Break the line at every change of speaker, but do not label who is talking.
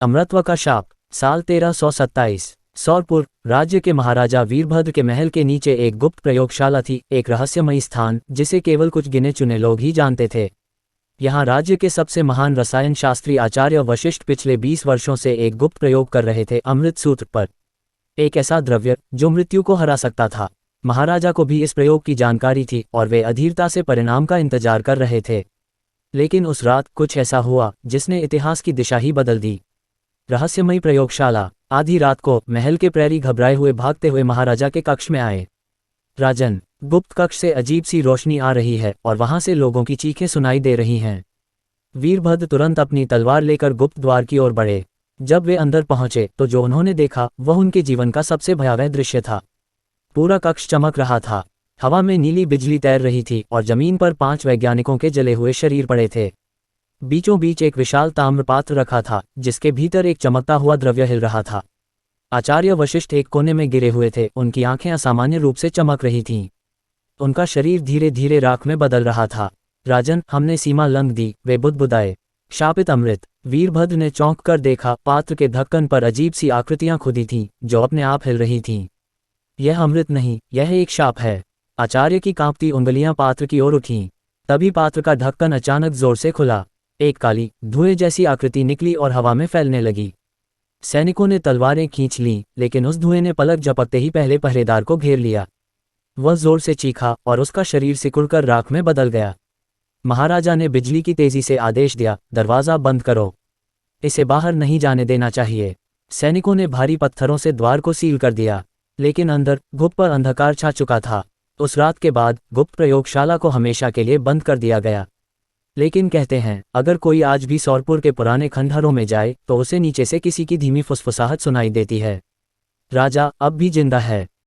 अमृतत्व का शाप। साल 1327। सौरपुर राज्य के महाराजा वीरभद्र के महल के नीचे एक गुप्त प्रयोगशाला थी, एक रहस्यमयी स्थान जिसे केवल कुछ गिने चुने लोग ही जानते थे। यहाँ राज्य के सबसे महान रसायन शास्त्री आचार्य वशिष्ठ पिछले 20 वर्षों से एक गुप्त प्रयोग कर रहे थे अमृत सूत्र पर, एक ऐसा द्रव्य जो मृत्यु को हरा सकता था। महाराजा को भी इस प्रयोग की जानकारी थी और वे अधीरता से परिणाम का इंतजार कर रहे थे। लेकिन उस रात कुछ ऐसा हुआ जिसने इतिहास की दिशा ही बदल दी। रहस्यमयी प्रयोगशाला। आधी रात को महल के प्रहरी घबराए हुए भागते हुए महाराजा के कक्ष में आए। राजन, गुप्त कक्ष से अजीब सी रोशनी आ रही है और वहां से लोगों की चीखें सुनाई दे रही हैं। वीरभद्र तुरंत अपनी तलवार लेकर गुप्त द्वार की ओर बढ़े। जब वे अंदर पहुंचे तो जो उन्होंने देखा वह उनके जीवन का सबसे भयावह दृश्य था। पूरा कक्ष चमक रहा था, हवा में नीली बिजली तैर रही थी और जमीन पर 5 वैज्ञानिकों के जले हुए शरीर पड़े थे। बीचों बीच एक विशाल ताम्र पात्र रखा था जिसके भीतर एक चमकता हुआ द्रव्य हिल रहा था। आचार्य वशिष्ठ एक कोने में गिरे हुए थे, उनकी आंखें असामान्य रूप से चमक रही थीं। उनका शरीर धीरे धीरे राख में बदल रहा था। राजन, हमने सीमा लंघ दी, वे बुदबुदाए। शापित अमृत। वीरभद्र ने चौंक कर देखा, पात्र के ढक्कन पर अजीब सी आकृतियां खुदी थीं जो अपने आप हिल रही थीं। यह अमृत नहीं, यह एक शाप है। आचार्य की कांपती उंगलियां पात्र की ओर उठीं। तभी पात्र का ढक्कन अचानक जोर से खुला। एक काली धुएं जैसी आकृति निकली और हवा में फैलने लगी। सैनिकों ने तलवारें खींच लीं, लेकिन उस धुएं ने पलक झपकते ही पहले पहरेदार को घेर लिया। वह जोर से चीखा और उसका शरीर सिकुड़कर राख में बदल गया। महाराजा ने बिजली की तेजी से आदेश दिया, दरवाज़ा बंद करो, इसे बाहर नहीं जाने देना चाहिए। सैनिकों ने भारी पत्थरों से द्वार को सील कर दिया, लेकिन अंदर गुप्त पर अंधकार छा चुका था। उस रात के बाद गुप्त प्रयोगशाला को हमेशा के लिए बंद कर दिया गया। लेकिन कहते हैं, अगर कोई आज भी सौरपुर के पुराने खंडहरों में जाए तो उसे नीचे से किसी की धीमी फुसफुसाहट सुनाई देती है। राजा अब भी जिंदा है।